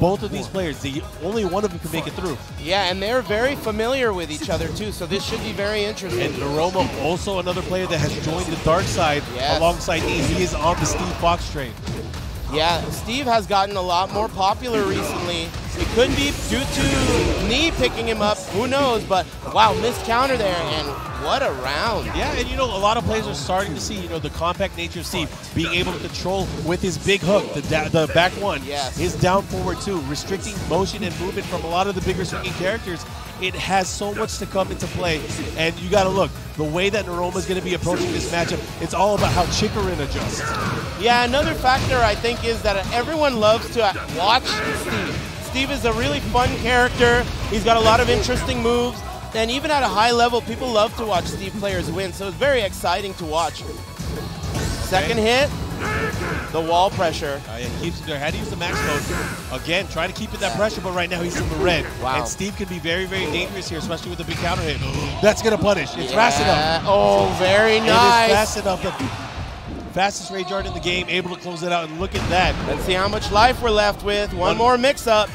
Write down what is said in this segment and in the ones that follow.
both of these players, only one of them can make it through. Yeah, and they're very familiar with each other too, so this should be very interesting. And Noroma, also another player that has joined the dark side alongside Geese. He is on the Steve Fox train. Yeah, Steve has gotten a lot more popular recently. It could be due to Knee picking him up, who knows, but wow, missed counter there, and what a round. Yeah, and you know, a lot of players are starting to see, you know, the compact nature of Steve, being able to control with his big hook, the back one, his down forward two, restricting motion and movement from a lot of the bigger swinging characters. It has so much to come into play, and you got to look, the way that Noroma is going to be approaching this matchup, it's all about how Chikurin adjusts. Yeah, another factor I think is that everyone loves to watch Steve. Steve is a really fun character. He's got a lot of interesting moves, and even at a high level, people love to watch Steve players win, so it's very exciting to watch. Second hit, the wall pressure. Yeah, he keeps there. Had to use the max mode. Again, trying to keep it that pressure, but right now he's in the red. Wow. And Steve can be very, very dangerous here, especially with the big counter hit. That's going to punish. It's fast enough. Oh, very nice. It is fast enough. The fastest rage art in the game, able to close it out, and look at that. Let's see how much life we're left with. One more mix-up.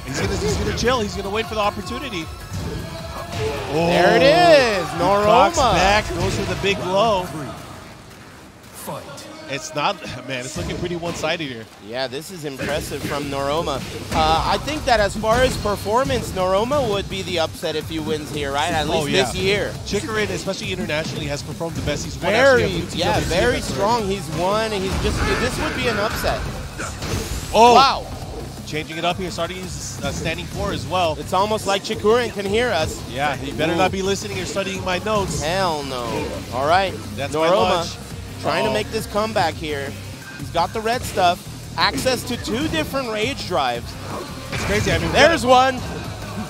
He's gonna chill. He's gonna wait for the opportunity. Oh, there it is. Noroma. Clocks back, goes for the big blow. It's not, man, it's looking pretty one-sided here. Yeah, this is impressive from Noroma. I think that as far as performance, Noroma would be the upset if he wins here, right? At least this year. Chikurin, especially internationally, has performed the best. He's won very strong. He's won, and he's just, this would be an upset. Oh. Wow. Changing it up here, starting to use standing 4 as well. It's almost like Chikurin can hear us. Yeah, he better not be listening or studying my notes. Hell no. All right, that's Noroma trying to make this comeback here. He's got the red stuff, access to 2 different rage drives. It's crazy. I mean, there's one.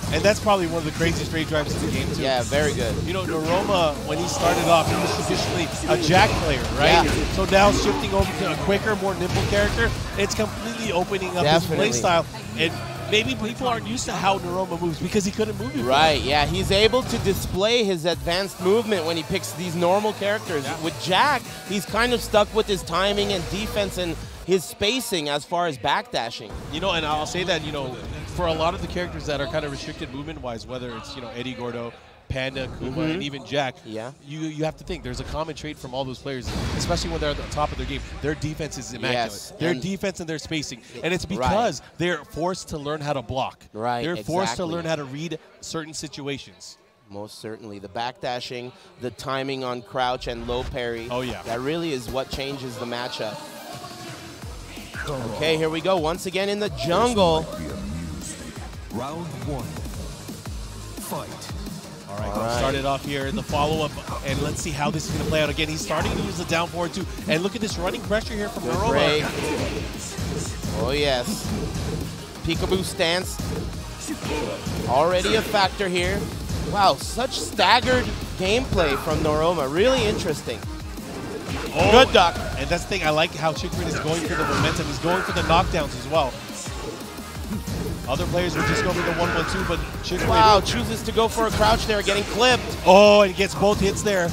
And that's probably one of the craziest rage drives in the game, too. Yeah, very good. You know, Noroma, when he started off, he was traditionally a jack player, right? Yeah. So now shifting over to a quicker, more nimble character, it's completely opening up his play style. And maybe people aren't used to how Noroma moves because he couldn't move before. Right, yeah. He's able to display his advanced movement when he picks these normal characters. Yeah. With Jack, he's kind of stuck with his timing and defense and his spacing as far as backdashing. You know, and I'll say that, you know, for a lot of the characters that are kind of restricted movement-wise, whether it's, you know, Eddie Gordo, Panda, Kuma, and even Jack, you have to think there's a common trait from all those players, especially when they're at the top of their game. Their defense is immaculate. Yes, their defense and their spacing. And it's because they're forced to learn how to block. Right, they're forced to learn how to read certain situations. Most certainly. The backdashing, the timing on crouch and low parry. Oh, yeah. That really is what changes the matchup. Okay, here we go. Once again in the jungle. Round 1. Fight. All right, started off here in the follow-up, and let's see how this is going to play out. Again, he's starting to use the down forward too. And look at this running pressure here from Noroma. Oh, yes. Peekaboo stance. Already a factor here. Wow, such staggered gameplay from Noroma. Really interesting. Oh, good duck. And that's the thing, I like how Chikurin is going for the momentum. He's going for the knockdowns as well. Other players would just go for the 1-1-2, but Chikurin chooses to go for a crouch there, getting clipped. Oh, and gets both hits there.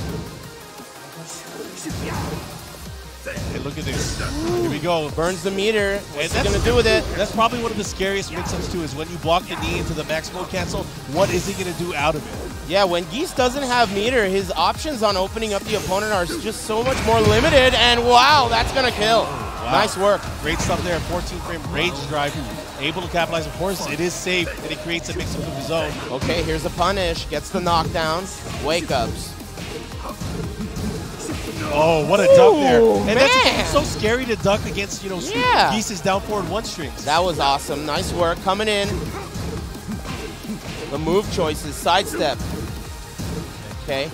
And look at this. Here we go. Burns the meter. What's he going to do with it? That's probably one of the scariest mix-ups too, is when you block the knee into the max mode cancel, what is he going to do out of it? Yeah, when Geese doesn't have meter, his options on opening up the opponent are just so much more limited, and wow, that's going to kill. Wow. Nice work. Great stuff there. 14-frame rage drive. Able to capitalize. Of course, it is safe, and it creates a mix-up of his own. Okay, here's a punish. Gets the knockdown. Wake-ups. Oh, what a duck there. And it's so scary to duck against, you know, Geese's down forward one strings. That was awesome. Nice work. Coming in. The move choices. Sidestep. Okay.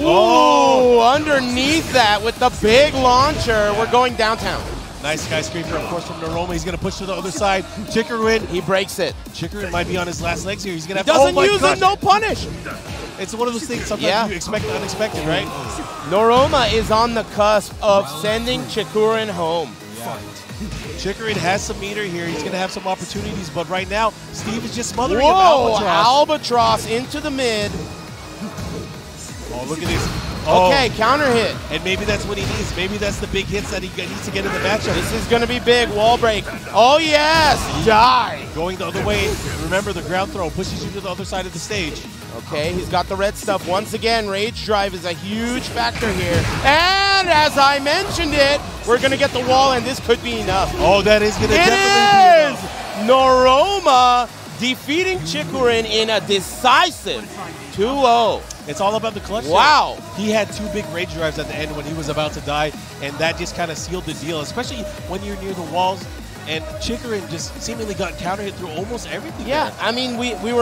Oh, underneath that with the big launcher. We're going downtown. Nice skyscraper, of course, from Noroma. He's going to push to the other side. Chikurin. He breaks it. Chikurin might be on his last legs here. He's going to have doesn't use a no punish. It's one of those things sometimes you expect the unexpected, right? Noroma is on the cusp of sending Chikurin home. Yeah. Chikurin has some meter here. He's going to have some opportunities, but right now, Steve is just smothering him. Albatross into the mid. Oh, look at this. Okay, counter hit. And maybe that's what he needs. Maybe that's the big hits that he needs to get in the matchup. This is going to be big. Wall break. Oh, yes. Die. Going the other way. Remember, the ground throw pushes you to the other side of the stage. Okay, he's got the red stuff. Once again, Rage Drive is a huge factor here. And as I mentioned it, we're going to get the wall, and this could be enough. Oh, that is going to definitely be enough. Noroma defeating Chikurin in a decisive 2-0. It's all about the clutch. Wow. He had 2 big rage drives at the end when he was about to die, and that just kind of sealed the deal, especially when you're near the walls. And Chikurin just seemingly got counter hit through almost everything. Yeah, I mean, we were